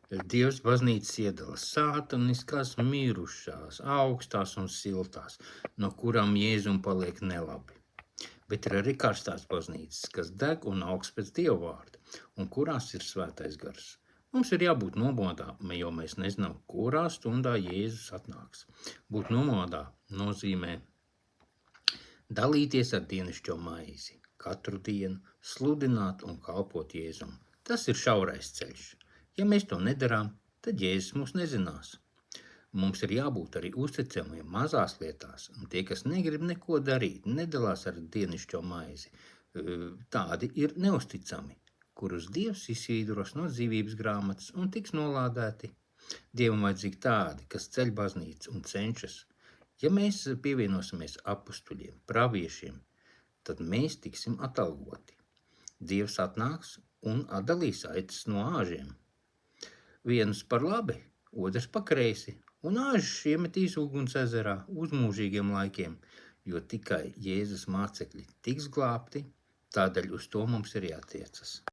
Dievs baznīcas iedala sātaniskās mirušās, augstās un siltās, no kurām Jēzum paliek nelabi. Bet ir arī karstās baznīcas, kas deg un augst pēc Dieva vārda, un kurās ir svētais gars. Mums ir jābūt nomodā, jo mēs nezinām, kurā stundā Jēzus atnāks. Būt nomodā nozīmē dalīties ar dienascho maizi, katru dienu sludināt un kalpot Jēzum. Tas ir šaurais ceļš. Ja mēs to nedarām, tad Jēzus mūs nezinās. Mums ir jābūt arī uzticamiem mazās lietās, un tie, kas negrib neko darīt, nedalās ar dienascho maizi, tādi ir neusticami, kurus Dievs izsvīdros no dzīvības grāmatas un tiks nolādēti. Dievam vajadzīgi tādi, kas ceļ baznīcu un cenšas. Ja mēs pievienosimies apustuļiem, praviešiem, tad mēs tiksim atalgoti. Dievs atnāks un atdalīs aitas no āžiem. Vienus par labi, otrs pa kreisi, un āžus iemetīs uguns ezerā uz mūžīgiem laikiem, jo tikai Jēzus mācekļi tiks glābti, tādēļ uz to mums ir jātiecas.